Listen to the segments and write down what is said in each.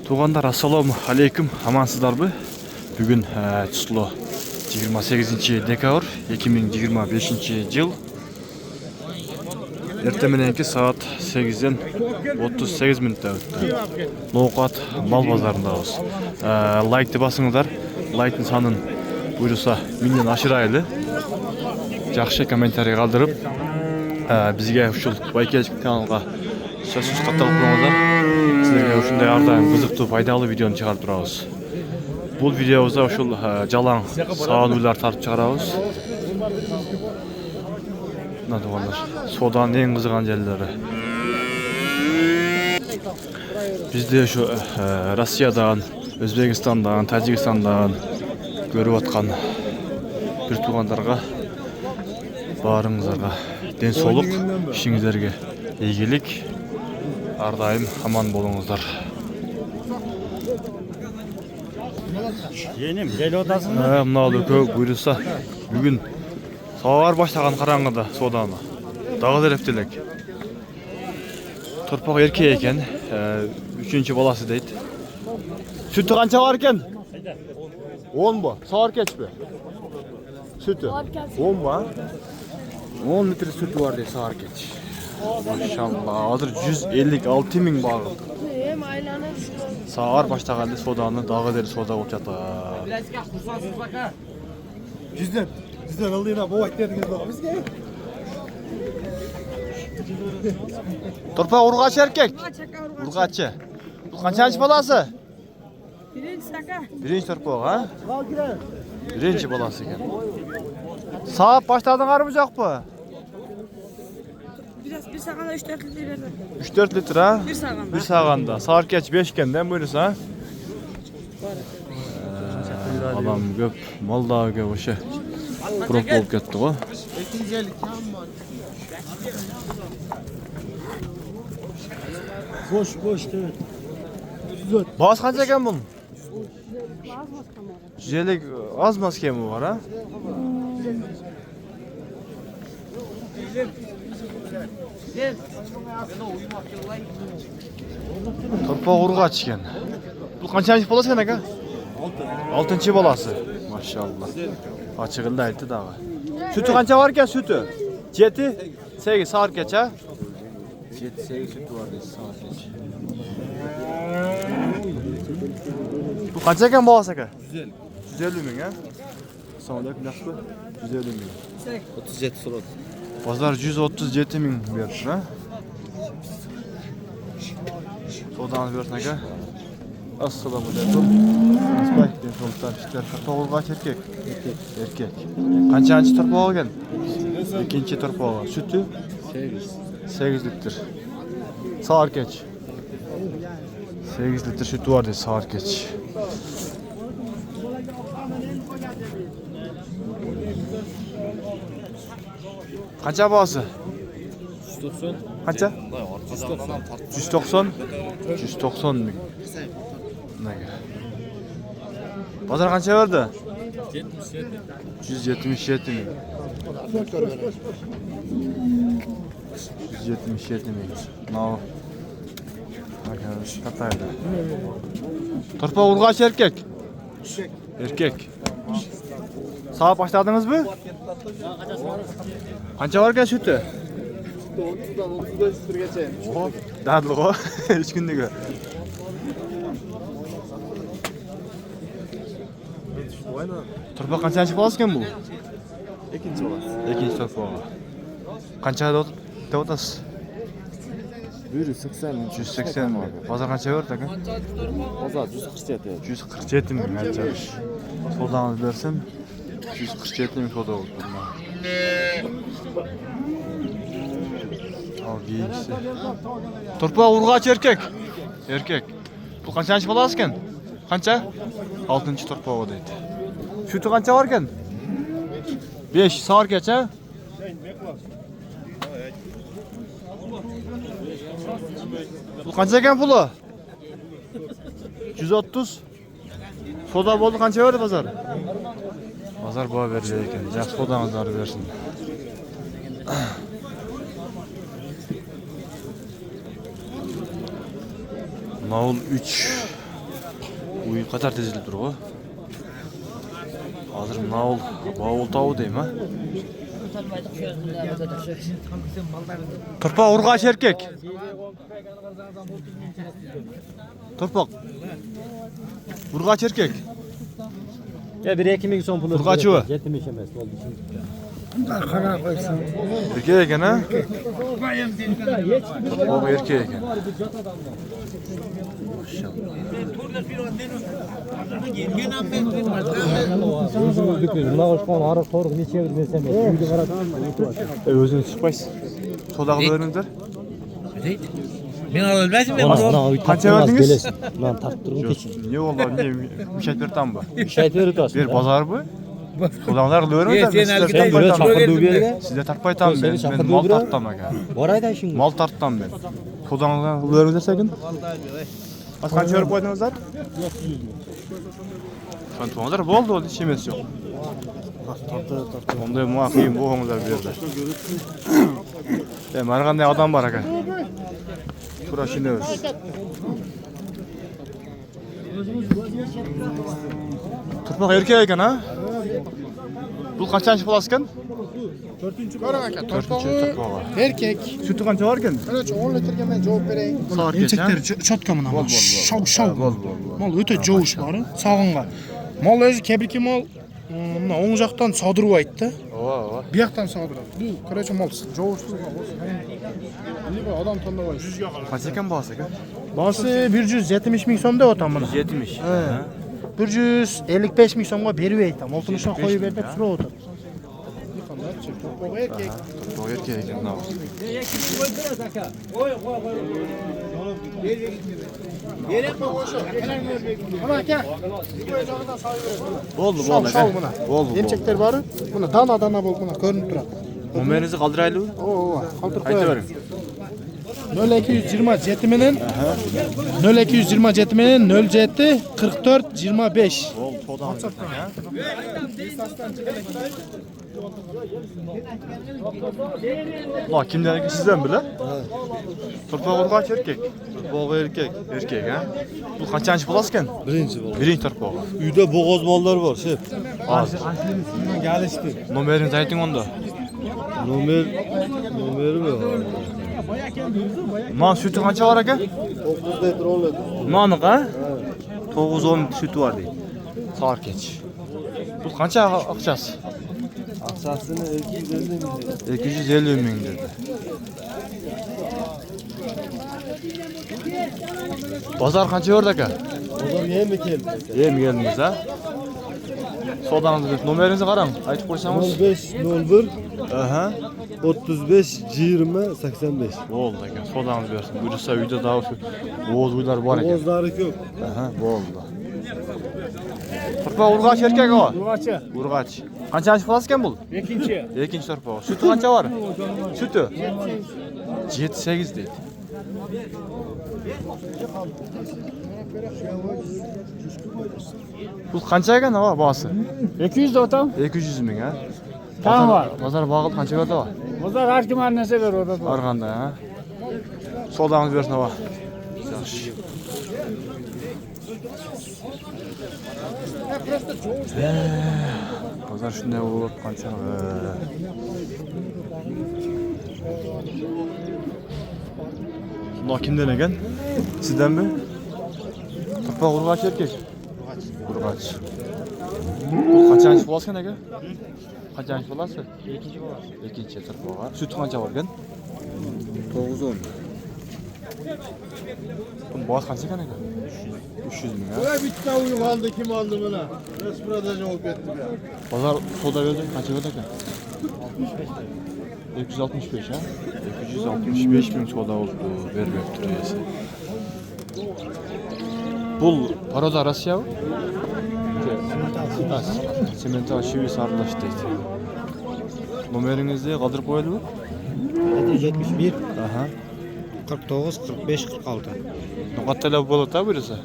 Туғандар, ассаламу алейкум, амансыздарбы? Бүгін число 28 декабрь 2025 жыл. Эртемененки саат 8-ден 38 минутта өтті. Ноқат мал базарындабыз. Лайкты басыңыздар. Лайктың санын буйруса менден ашырайлы. Жақшы комментарий қалдырып, бізге ушул Байкелчик каналга сөзсүз катталып коюңуздар. Сіздерге ушундай ардайым кызыктуу пайдалуу видеону чыгарып турабыз. Бул видеобузда ушул жалаң саан үйлөр тартып чыгарабыз. Мына тугандар, сооданын эң кызыган жерлери. Бизде ушу Россиядан, Өзбекстандан, Тажикстандан көрүп аткан бир тугандарга баарыңыздарга ден соолук, ишиңиздерге ийгилик, ардайым аман болуңуздар. Женим, жел отасың? Мыналуу көп буйруса бүгүн сабар баштаган караңгыда сооданы. Дагы делеп делек. Торпак эркек экен, 3-чү баласы дейт. Сүтү канча бар экен? 10 бу. Сабар кечпи? Сүтү 10 ба? 10 литр сүтү бар дейт сабар кеч. Машалла, азыр 156 000 багылды. Саар баштаганда сооданы дагы дер соода болуп жатат. Жүзден ылдыйна болайт дедиңиз го бизге. Торпак ургач эркек. Ургачы. Бул канчанчы баласы? Биринчи торпак, а? Биринчи баласы экен. Саап баштадыңарбы жокпу? Bir sağanda 3-4 litre verdim. 3-4 litre ha? Bir sağanda. Bir sağanda. Saat geç 5 kenden buyursa. Adam köp, mal da köp oşa. Prop olup ketdi go. Boş evet. Bas kança eken bunun? 150 az maske mi var ha? Torpaq urgaç eкен. Бұл қаншанчы баласы екен aka? 6-нчы баласы. Машалла. Açığında aytты дағы. Sütü қанша бар екен sütü? 7, 8 saat geç ha? 7-8 sütü var deysiz saat geç. Bu қанша екен баласы aka? 150 000 ha? Assalamualaikum yaxşı. 150 000. 37 sorot. Pazar 137 000 verdi ha? Sodanı versin aka. Assalamu alaikum. Asbay, densoluklar işler. Torpaq urgaç erkek. Erkek. Qançanчы torpaq ekan? Ikinci torpaq. Sütü? 8 litr. Sağır geç. 8 litr sütü var diye sağır geç. Qancha balası? 190. Qancha? 190. 190 000. Nega? Bazar qancha berdi? 177 000. 177 000. Now. Arkadaş kataydı. Torpaq urgaç erkek. Erkek. Sağa başladınız mı? Qancha var ekan sütü? 30'dan 35 litrgacha. Dadlı o. 3 gündügü. Torpaq qanchанчы balası ekan bu? Ikinci balası. Ikinci torpaq. Qancha deb otasiz? Biri 80 000. 180 mi? Bazar qancha berdi aka? Pazar 147. 147 000 aytsanız. Sodanızı bersem 147 000 soda oldu bunlar. Al giyinçsi. Torpaq urgaç erkek. Erkek. Bu qanchанчы balası ekan? Qancha? 6-nчы torpaq deydi. Sütü qancha var ekan? 5 sağır geç ha? Bu qancha ekan pulu? 130. Soda boldu qancha berdi bazar? Bazar boğa verecek ekan. Yaxşı sodаңыздарды bersin. Naul 3 Uy qatar tezilib tur go. Hazır mınavul, bavul tavu deyim ha. Turpak urgaç erkek. Turpak. Urgaç erkek. Ya 1-2 ming so'm pul. Urgachi bu. Yetmish emas, bo'ldi. Erkek eken ha? Turpak erkek eken. Nima oshqon ariq to'riq necha bir desam, uyga qarab Özünüz çıkmayız. Sodağı öğrenimler. Men olmasmi? Qancha verdingiz? Men tartib turib kechish. Niye oldu? Niye? Müşahit bir tam bu. Shayt berib turasiz. Bir pazar bu. Sodağlar öğrenimler. Sen Sizler algı tartpay tam. chaqirdi u yerga. Sizler tartpay tam Seni ben. Ben chaqirdi mal u bira. tarttam aka. Borayda ishing. Mal tarttam ben. Sodağlar öğrenimler sakin. Az qancha verib qo'ydingizlar? Qancha bo'ldi, oldu hiç emas yo'q. Onday muaqim bu o'nglar berdi. Mana qanday odam bor aka. Tura shuni o'z. Turpak erkek ekan ha? Bu qanchasi bo'lasiz ekan? 4-ko'ring aka, Turpak. erkek. Sütü qancha bor ekan? Mana 10 litrga men javob bering. Emchaklari chotka mana. Bol. Shov. Mol o'ta jovush bor, sog'inga. Mol o'zi kebriki mol, mana o'ng yoqdan sodirib aytdi. Ova. Bu yoqdan sodirib. Bu, короче, mol jovush. Bu odam tanlab 100 ga qarab. Qancha ekan bahsi aka? Bosi 170 ming so'm deb otam buni. 70. 155 ming so'mga berib aytam. Oltinishni qo'yib ber deb so'rab o'tir. Erkek. Turpak erkek ekan. Mana aka. Bo'ldi Shov aka. buna. Bo'ldi. Emchaklar bor. Buni dana bo'lib buni ko'rinib turadi. Numaranizni qoldiraylikmi? Qoldirib Ayta qo'ying. bering. 0227 minin 0227 minin 07 44 25. Bo'ldi, sodamiz aka. La kimden aka sizden bile? Turpak urgaç erkek. Turpak erkek. Erkek ha? Bu qanchasi bo'lasiz ekan? Birinchi bo'ldi. Birinchi turpak. Uyda bo'g'oz mollar bor, shef. Hozir. Galishdi. Nomeringizni ayting onda. Nomeri bu. Non sütü qancha bor aka? 9 litr 10 litr. Noniq ha? 9-10 sütü var deydi. Sar keç. Bu qancha aqchasi? Aqchasini 250 ming. 250 ming dedi. Bozor qancha berdi aka? Bozor yemi keldi. Yem geldingiz ha? Sodangizni nomeringizni qarang, aytib qo'ysangiz. 05 01 Aha. 35 20 85. Bo'ldi aka, sodangizni bersin. Buyursa uyda da bo'z uylar bor ekan. Bo'g'ozlari ko'p. Aha, bo'ldi. Turpak urgaç erkek o. Urgachi. Urgaç. Qanchasi bo'lasiz ekan bu? Ikkinchi. Ikkinchi turpak. Sütü qancha bor? Sütü 7-8 deydi. Bu qancha ekan ha bahsi? 200 da otam. 200 ming ha. Tam var. Bozor bag'il qancha berdi va? Bozor har kim har narsa beradi. Har qanday ha. Sodangiz bersin va. Yaxshi. Bozor shunday bo'lib qancha. Bunlar kimden ekan? Sizdenmi? Turpak urgaç erkek. Urgaç. Bu qanchasi bo'lasiz ekan aka? Qanchasi bo'lasiz? Ikkinchi turpak ha. Süt qancha bor ekan? 9-10. Bunun boğaz qancha ekan aka? 300 ming ha. Bitta uy oldi, kim oldi buni? Resprada javob berdi bu. Bozor soda berdi, qancha berdi aka? 265 ha. 265 ming soda oldu. Bermep turuyası. Bu paroda Rusya mı? Simental şivi sarılaş deydi. Numarangizde qoldirib qo'yildi? 71 Aha. 49 45 46. Noqatalab bo'ladi-da buyursa.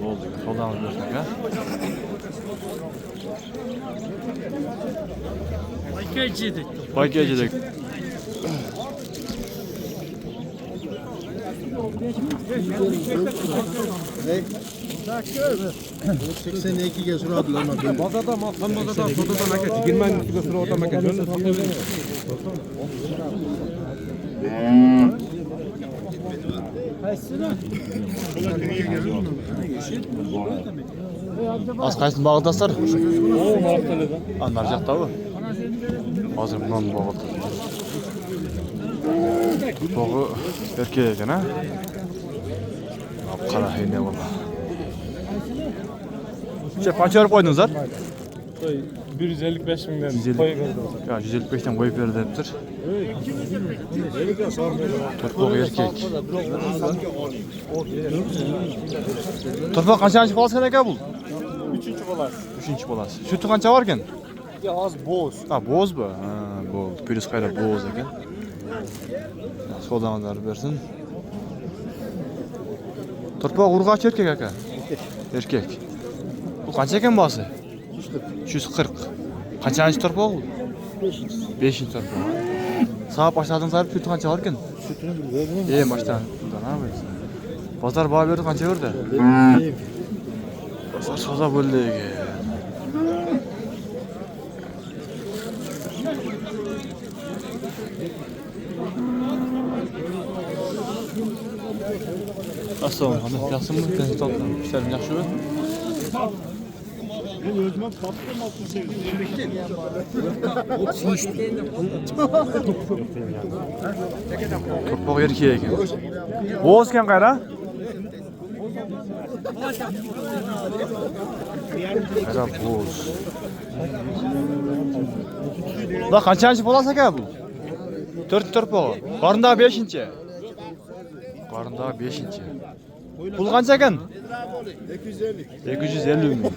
Bo'ldi. Sodamiz bersak ha. Pakejdek. Bu 82'ge suradılar ama ben. Bazada mal sanmada fotodan aka 20 sıra otamak ediyor. Az qaysin bağıdaslar? Anlar жақта bu. Hazır bundan bağıdı. Boğu erkeğe ekan ha. Qara heyne valla. Qancha berib qo'ydingizlar? 155 mingdan 155'ten qo'yib berdi debdir. Torpoq erkek. Torpoq qanchasi bolasi ekan bu? 3-chi bolasi. 3-chi bolasi. Sütü qancha bor ekan? Hozir bo'z. Ha, bo'z bu. Ha, bo'ldi. Plyus qayda bo'z ekan. Sodamlar bersin. Torpoq urg'och erkek aka. Erkek. Bu qancha ekan bosi? 340. Qanchanichi torpoq bu? 5-chi torpoq. Sağ başladığınızlar sütü qancha bor ekan? Sütünü bilmiyorum. Başdan. Ha, bozor baho berdi qancha berdi? Bozor soza bo'ldi ekan. Assalomu alaykum. Yaxshimi? İşlerim yaxshimi? Ben özüme baktım 68. Torpoq erkek ekan. Bo'z ekan qayra? Qayra bo'z. Da qanchanichi bolasi aka bu? 4 torpoq. Qarında 5-chi. Qarında 5-chi. Pul qancha ekan? 250. 250 ming.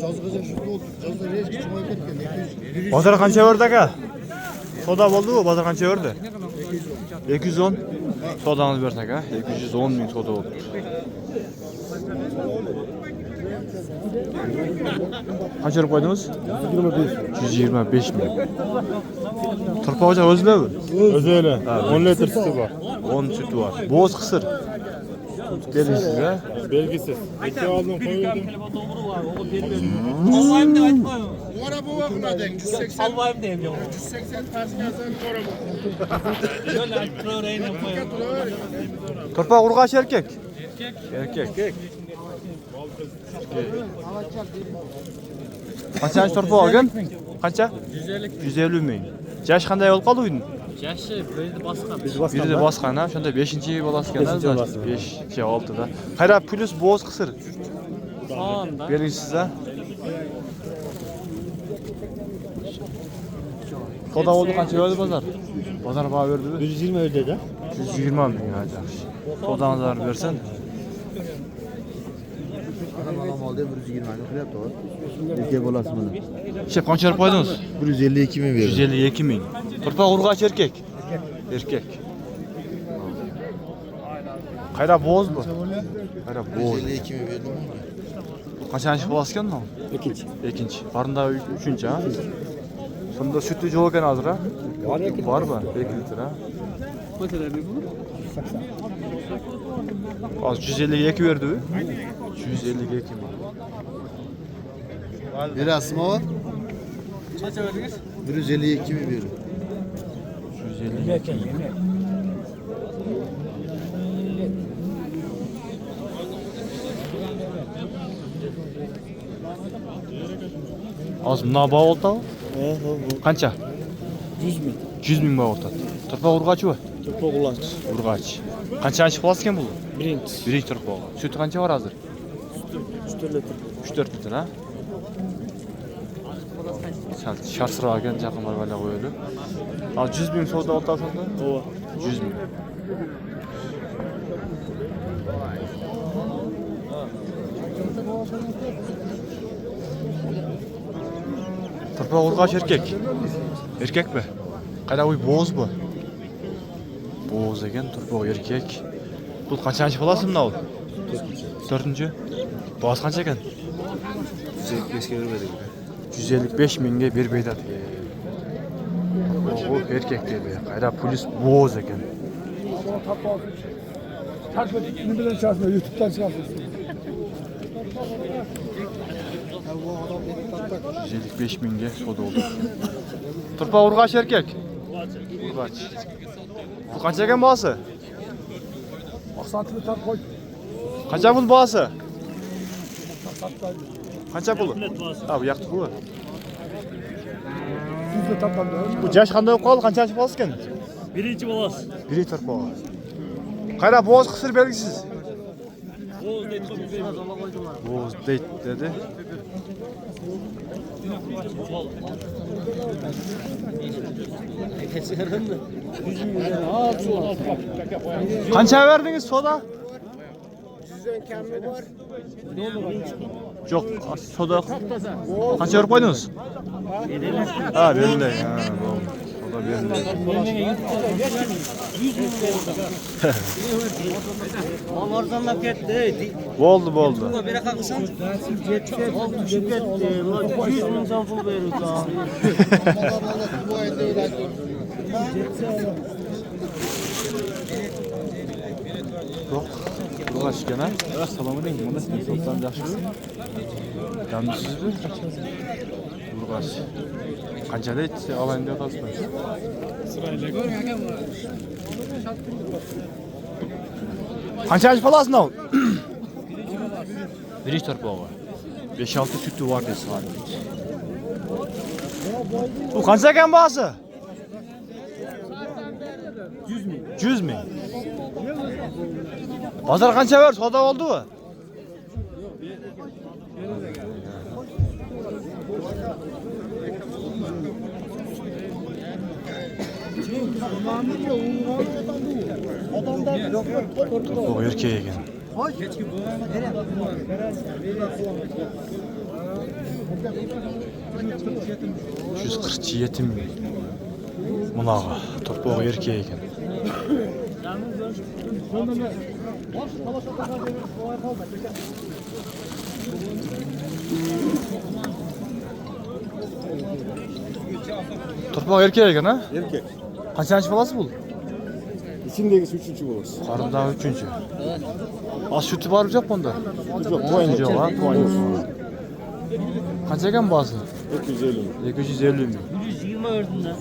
Жазғыза жүзді oldu. Жазда рез küçüğe ketken. Bozor qancha berdi aka? Soda bo'ldi bu, bozor qancha berdi? 210. Sodangiz bersak ha? 210 ming soda bo'ldi. Qancha berib qo'ydingiz? 125 ming. Turpoq hoca o'zida bu? O'zi öyle. 10 litr sütü var. 10 sütü var. Bo'z qisir. Belgisiz ha? Belgisiz. 2 aldım koyuyordum. Sallayım da aytma. Ora bu vakına denk. 180. Sallayım da evde. 180 ters gelsen ora bu. Şöyle aytma reyne koyayım. Turpoq urg'och erkek. Erkek. Qanchanichi turpoq olgan? Qancha? 150 ming. Yash qanday bo'lib qoldi uyning? Yaşı böyle baskan. Biri de bosqan ha, shunda 5-chi bolasi ekan. 5-chi 6da. Qayra plyus bo'z qisir. Sağında. Belgisiz ha? Soda oldu qancha berdi bozor? Bozor baho berdi-mi? 120 ödedi de. 120 ming ha, yaxshi. Sodangizlar bersin. Adam aldı 120 ming qilyapti o. Erkek bolasi buni. Shep qancha berib qo'ydingiz? 152 ming berdi. 152 ming. Turpoq urg'och erkek. Erkek. Qayra bo'z bu? Qayra bo'z. 152 ming berdim. Qanchanichi bolasi ekan bu? Ikkinchi. Qarında 3-chi ha? Shunda sütü yo'q ekan hozir ha? Bormi? 2 litr ha? Hozir 152 berdi u. 152 ming. Berasizmi o? Kaça verdiniz? 152 ming berdi. 152 ming. Hozir bundan baho oldi. Qancha? 100 ming. 100 ming baho oldi. Turpoq urg'ochi bu? Turpoq ulanç. Urg'och. Qanchanichi bolasi ekan bu? Birinci. Birinchi turpoq. Sütü qancha bor hozir? 3 litr. 3-4 litr ha? Şarsırağı ekan, jaqin barvalla qo'yadi. Al 100 ming savdo oldi aslında. Ova. 100 ming. Turpoq urg'och erkek. Erkek mi? Qayda uy bo'z bu? Bo'z ekan, turpoq erkek. Bu qanchanichi bolasi bunda u? 4-chi. Boz qancha ekan? 155'e vermedik. 155 minge bir beydat. O erkek dedi. Kayra polis boğaz eken. Ne bilen çalışmıyor, YouTube'dan çıkarsın. 155 minge soda oldu. Turpa urgaç erkek. Urgaç. Bu kaç eken bağısı? Aksantını tak koy. Kaça bul bağısı? Kaça bulu? Abi yaktı bu. Yüzde tatlandı. Bu yaş qanday bo'lib qoldi? Qanchasi bo'lsa ekan? Birinci boğaz. Biri turpa. Qayra boğaz qisir belgisiz. Boğaz deyt dedi. Qancha verdingiz soda? Yo'q, soda. Qancha berib qo'ydingiz? Ha, berildi. Ha, bo'ldi. Soda berildi. Mal arzanlap ketdi. Bo'ldi, bo'ldi. Bera qaqsan. Oldu tushib ketdi. 100 ming so'm pul beribdi. Bu ayda öyle. Yo'q. Urgaç ekan ha. Assalomu alaykum. Bunda siz so'zdan yaxshimi? Kamsizmi? Urgaç. Qanchada aytsa olayin deb o'tasizmi? Qanchalik qolasin ol? Birinchi torpog'i. 5-6 sütü var desa. Bu qancha ekan bahsi? 100 ming. 100 ming. Bozor qancha ver? Soda oldimi? Bu erkek ekan. 147 ming. Bunaqa to'rpoq erkek ekan. To'rpoq erkek ekan ha? Erkek. Qanchasi bolasi bu? İçindeki 3. bolası. Qarındağı 3-cü. Az sütü var mı bunda? Yok, toyun Yok ha, toyun. Qancha ekan bolasi? 250 mi? 250 ming. 120 ördünden.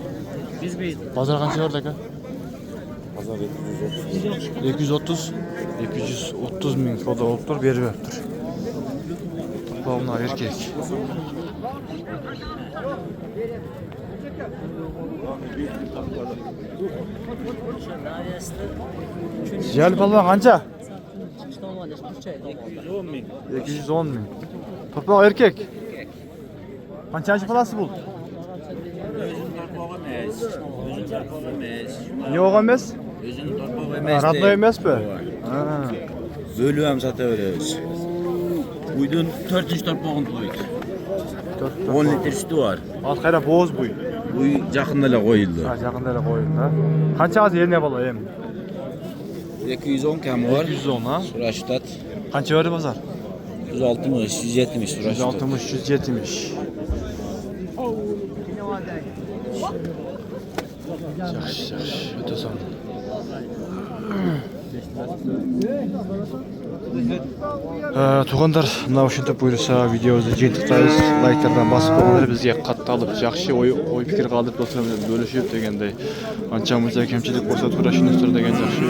Biz beyiz. Bozor qancha berdi aka? Pazar 230. 230 230 ming soda olib tur, berib beribdir. To'rpoqlar erkek. Jel balon qancha? 210 ming. To'rpoq erkek. Qanchasi bolasi bu? Niye oğlan emas? Özünün torpağı emas. Radnoy emasmi? Ha. Bölü hem sataveriyoruz. Uydun 4. torpağın koydu. 10 litre sütü var. Az qayra boz bu. Bu yakında koyuldu. Ha, yaqinda elə qoyun da. Qancha az yerine bala em? 210 kam var. 210 ha. Suraştat. Qancha verdi bazar? 160, 170 suraştat. 160, 170. Yaxşı, yaxşı. Ötəsən. Туғандар, мына ушинтип буйруса видеобузду жыйынтыктайбыз. Лайктардан басып койгондор бизге катты алып, жакшы ой пикир калтырып достор менен бөлүшүп дегендей. Анча мынча кемчилик болсо туура түшүнүңүздөр деген жакшы.